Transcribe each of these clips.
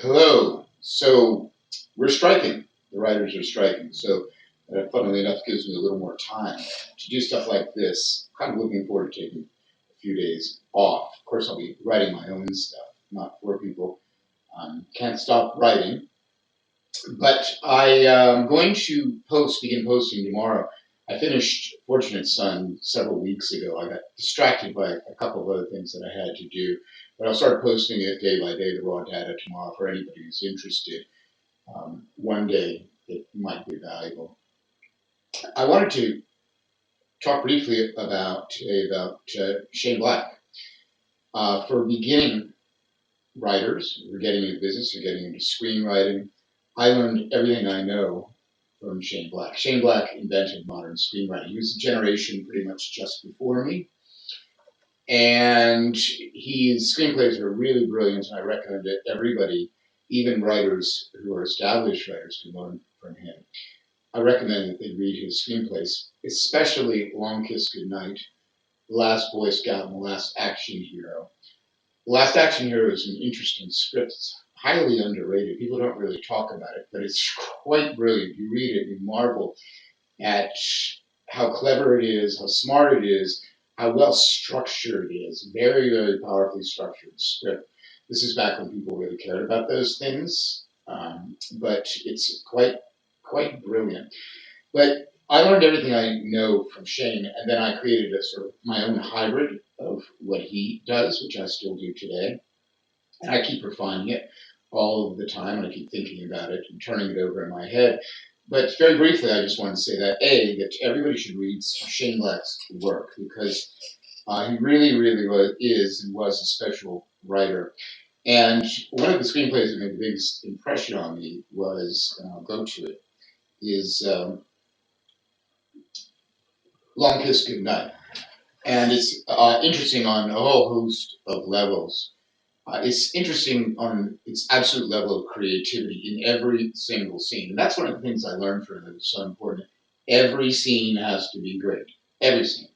Hello. So we're striking. The writers are striking. So funnily enough, gives me a little more time to do stuff like this. Kind of looking forward to taking a few days off. Of course, I'll be writing my own stuff, not for people. Can't stop writing. But I am going to begin posting tomorrow. I finished Fortunate Son several weeks ago. I got distracted by a couple of other things that I had to do. But I'll start posting it day by day, the raw data tomorrow for anybody who's interested. One day it might be valuable. I wanted to talk briefly about Shane Black. For beginning writers who are getting into business or getting into screenwriting, I learned everything I know from Shane Black. Shane Black invented modern screenwriting. He was a generation pretty much just before me. And his screenplays are really brilliant, and I recommend it. Everybody, even writers who are established writers, can learn from him. I recommend that they read his screenplays, especially Long Kiss Goodnight, The Last Boy Scout, and The Last Action Hero. The Last Action Hero is an interesting script. It's highly underrated. People don't really talk about it, but it's quite brilliant. You read it, you marvel at how clever it is, how smart it is, how well structured it is. Very, very powerfully structured script. This is back when people really cared about those things, but it's quite brilliant. But I learned everything I know from Shane, and then I created a sort of my own hybrid of what he does, which I still do today. And I keep refining it all of the time, and I keep thinking about it and turning it over in my head. But very briefly, I just want to say that everybody should read Shane Black's work because he really, really is and was a special writer. And one of the screenplays that made the biggest impression on me was, and I'll go to it, is Long Kiss Goodnight. And it's interesting on a whole host of levels. It's interesting on its absolute level of creativity in every single scene. And that's one of the things I learned from it that was so important. Every scene has to be great. Every scene.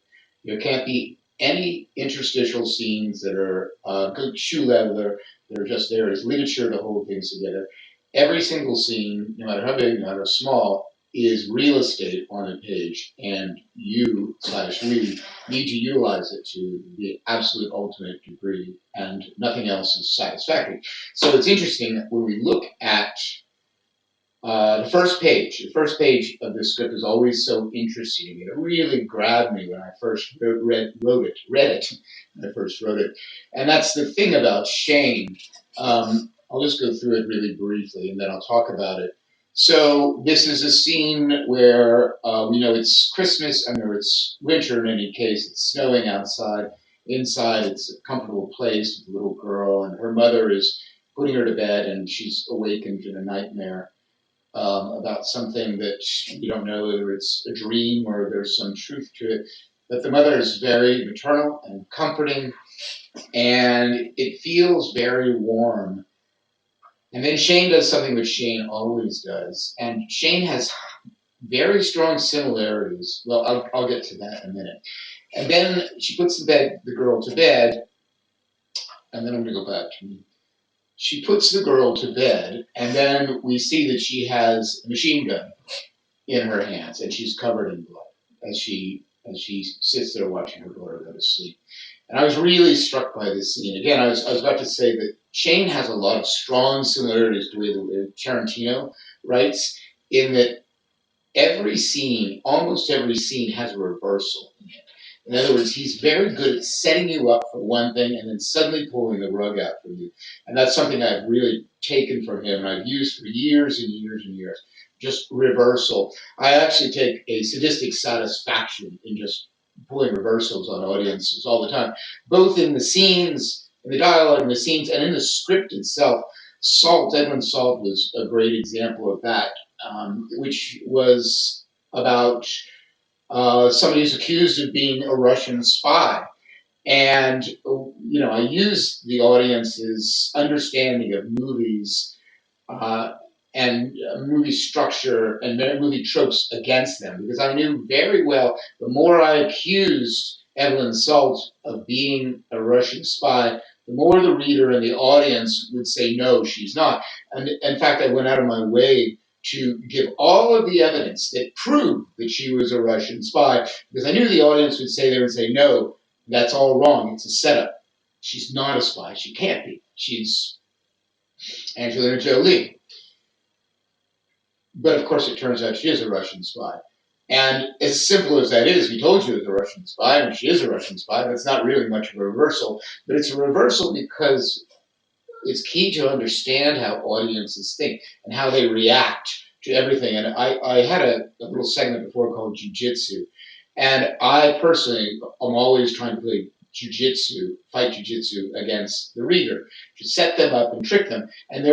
There can't be any interstitial scenes that are good shoe leather, that are just there as ligature to hold things together. Every single scene, no matter how big, no matter how small, is real estate on a page, and you/we need to utilize it to the absolute ultimate degree, and nothing else is satisfactory. So it's interesting when we look at the first page. The first page of this script is always so interesting. It really grabbed me when I first read it when I first wrote it. And that's the thing about Shane. I'll just go through it really briefly, and then I'll talk about it. So this is a scene where we know it's Christmas, or it's winter in any case. It's snowing outside. Inside, it's a comfortable place with a little girl, and her mother is putting her to bed, and she's awakened in a nightmare about something that you don't know whether it's a dream or there's some truth to it. But the mother is very maternal and comforting, and it feels very warm. And then Shane does something which Shane always does, and Shane has very strong similarities. Well, I'll get to that in a minute. And then she puts the girl to bed, and then I'm going to go back to she puts the girl to bed, and then we see that she has a machine gun in her hands, and she's covered in blood as she sits there watching her daughter go to sleep. And I was really struck by this scene. Again, I was about to say that Shane has a lot of strong similarities to the way Tarantino writes, in that almost every scene, has a reversal in it. In other words, he's very good at setting you up for one thing and then suddenly pulling the rug out from you. And that's something I've really taken from him and I've used for years and years and years. Just reversal. I actually take a sadistic satisfaction in just pulling reversals on audiences all the time, both in the scenes, in the dialogue, in the scenes, and in the script itself. Edwin Salt was a great example of that, which was about somebody who's accused of being a Russian spy. And, I use the audience's understanding of movies and movie structure and movie tropes against them, because I knew very well the more I accused Evelyn Salt of being a Russian spy, the more the reader and the audience would say, no, she's not. And in fact, I went out of my way to give all of the evidence that proved that she was a Russian spy, because I knew the audience would say, they would say, no, that's all wrong. It's a setup. She's not a spy. She can't be. She's Angelina Jolie. But of course, it turns out she is a Russian spy. And as simple as that is, we told you it's a Russian spy, and she is a Russian spy. That's not really much of a reversal, but it's a reversal because it's key to understand how audiences think and how they react to everything. And I had a little segment before called Jiu-Jitsu. And I personally am always trying to play fight jujitsu against the reader, to set them up and trick them. And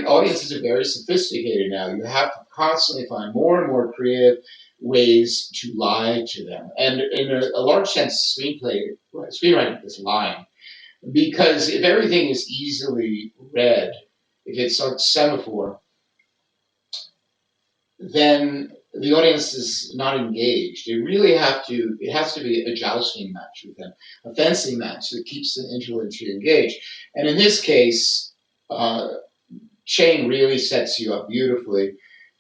audiences are very sophisticated now. You have to constantly find more and more creative ways to lie to them. And in a large sense, screenwriting is lying. Because if everything is easily read, if it's like semaphore, then the audience is not engaged. It has to be a jousting match with them, a fencing match that keeps the interlocutor engaged. And in this case, Shane really sets you up beautifully,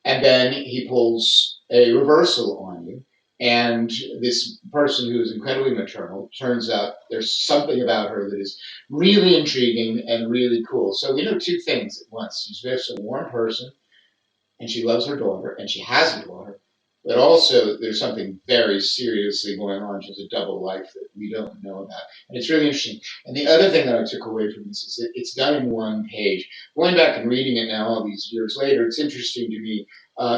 and then he pulls a reversal on you. And this person who is incredibly maternal, turns out there's something about her that is really intriguing and really cool. So we know two things at once. She's just a warm person, and she loves her daughter, and she has a daughter, but also there's something very seriously going on. She has a double life that we don't know about. And it's really interesting. And the other thing that I took away from this is that it's done in one page. Going back and reading it now all these years later, it's interesting to me.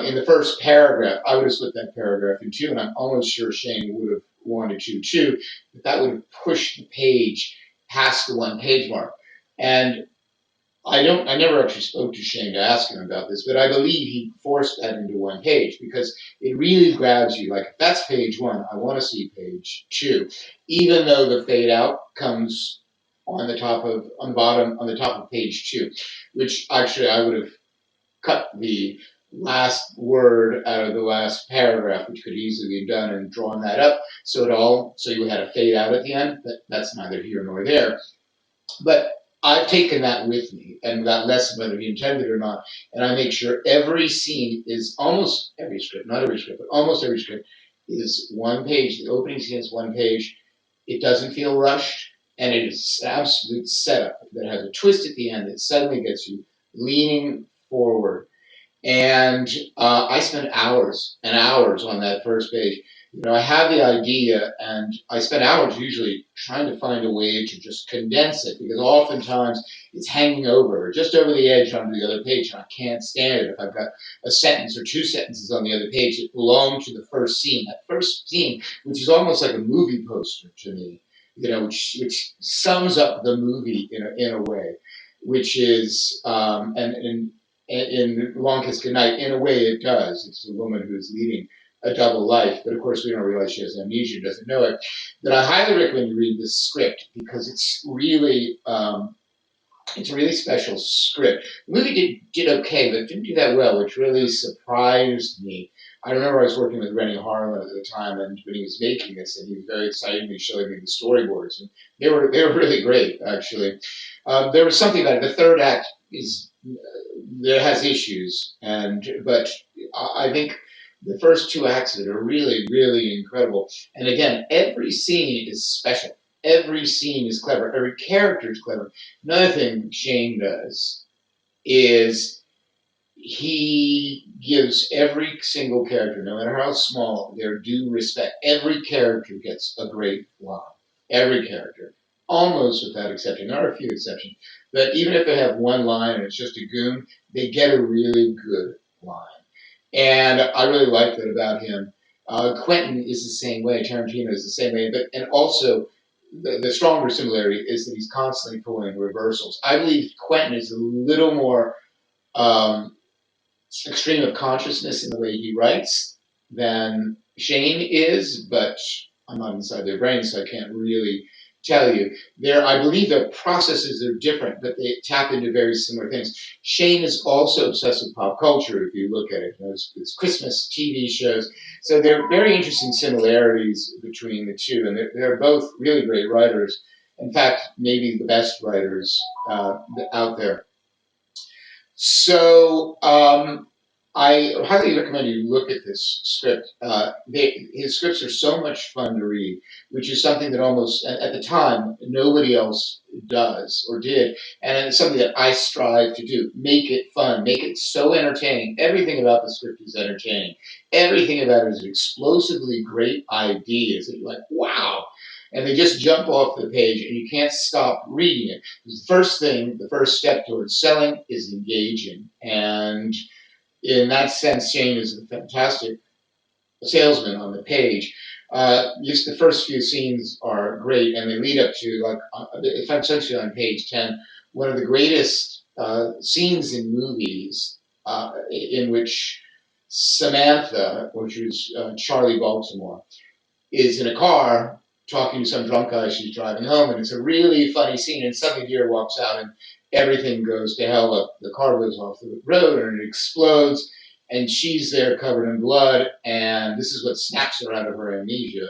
In the first paragraph, I would have split that paragraph in two, and I'm almost sure Shane would have wanted to too, but that would have pushed the page past the one page mark. And I never actually spoke to Shane to ask him about this, but I believe he forced that into one page because it really grabs you. Like, if that's page one, I want to see page two, even though the fade out comes on the top of page two, which actually I would have cut the last word out of the last paragraph, which could easily be done, and drawn that up so you had a fade out at the end, but that's neither here nor there. But I've taken that with me and that lesson, whether he intended it or not, and I make sure every scene is almost every script, not every script, but almost every script is one page. The opening scene is one page. It doesn't feel rushed, and it is an absolute setup that has a twist at the end that suddenly gets you leaning forward. And I spent hours and hours on that first page. I had the idea, and I spent hours usually trying to find a way to just condense it, because oftentimes it's hanging over, just over the edge onto the other page, and I can't stand it if I've got a sentence or two sentences on the other page that belong to the first scene. That first scene, which is almost like a movie poster to me, which sums up the movie in a way, which is and in Long Kiss Goodnight, in a way it does. It's a woman who's leading a double life, but of course we don't realize she has amnesia, doesn't know it. But I highly recommend you read this script because it's a really special script. The movie did okay, but didn't do that well, which really surprised me. I remember I was working with Rennie Harlan at the time, and when he was making this, and he was very excitedly showing me the storyboards, and they were really great, actually. There was something about it. The third act there has issues, but I think the first two acts of it are really, really incredible. And again, every scene is special. Every scene is clever. Every character is clever. Another thing Shane does is he gives every single character, no matter how small, their due respect. Every character gets a great line. Every character. Almost without exception. There are a few exceptions. But even if they have one line and it's just a goon, they get a really good line. And I really like that about him. Quentin is the same way. Tarantino is the same way. And also, the stronger similarity is that he's constantly pulling reversals. I believe Quentin is a little more extreme of consciousness in the way he writes than Shane is, but I'm not inside their brains, so I can't really tell you. I believe their processes are different, but they tap into very similar things. Shane is also obsessed with pop culture, if you look at it. It's Christmas TV shows. So there are very interesting similarities between the two, and they're both really great writers. In fact, maybe the best writers out there. So I highly recommend you look at this script. His scripts are so much fun to read, which is something that almost at the time nobody else does or did, and it's something that I strive to do. Make it fun, make it so entertaining. Everything about the script is entertaining. Everything about it is explosively great ideas that you're like, wow. And they just jump off the page, and you can't stop reading it. The first thing, the first step towards selling is engaging. And in that sense, Shane is a fantastic salesman on the page. Just the first few scenes are great, and they lead up to, like, essentially on page 10, one of the greatest scenes in movies in which Samantha, which is Charlie Baltimore, is in a car talking to some drunk guy she's driving home, and it's a really funny scene. And suddenly deer walks out, and everything goes to hell. The car goes off the road, and it explodes, and she's there covered in blood. And this is what snaps her out of her amnesia,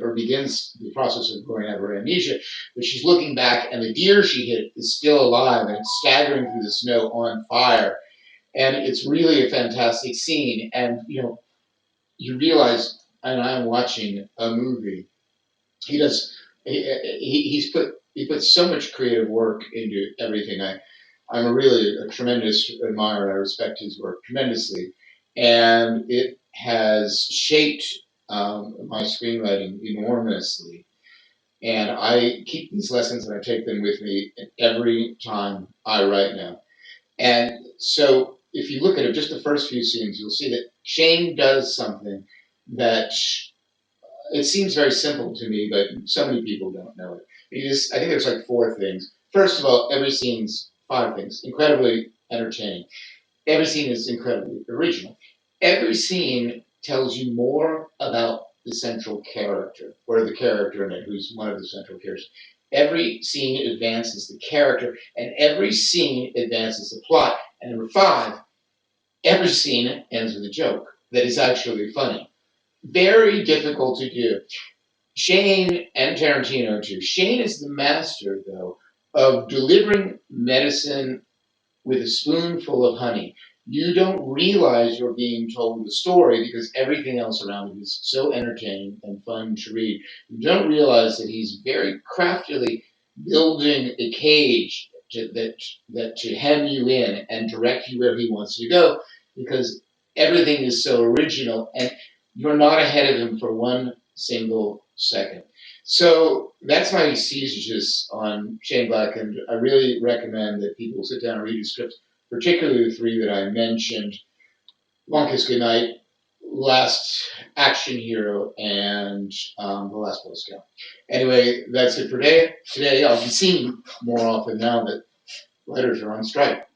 or begins the process of going out of her amnesia. But she's looking back, and the deer she hit is still alive, and it's staggering through the snow on fire. And it's really a fantastic scene. And you realize, and I'm watching a movie. He does. He puts so much creative work into everything. I'm really a tremendous admirer. I respect his work tremendously, and it has shaped my screenwriting enormously. And I keep these lessons and I take them with me every time I write now. And so, if you look at it, just the first few scenes, you'll see that Shane does something that it seems very simple to me, but so many people don't know it. I think there's like four things. First of all, every scene's five things. Incredibly entertaining. Every scene is incredibly original. Every scene tells you more about the central character, or the character in it, who's one of the central characters. Every scene advances the character, and every scene advances the plot. And number five, every scene ends with a joke that is actually funny. Very difficult to do. Shane and Tarantino too. Shane is the master, though, of delivering medicine with a spoonful of honey. You don't realize you're being told the story because everything else around him is so entertaining and fun to read. You don't realize that he's very craftily building a cage to hem you in and direct you where he wants you to go, because everything is so original and you're not ahead of him for one single second. So that's my sieges on Shane Black, and I really recommend that people sit down and read his scripts, particularly the three that I mentioned: Long Kiss Goodnight, Last Action Hero, and The Last Boy Scout. Anyway, that's it for today. I'll be seeing more often now that writers are on strike.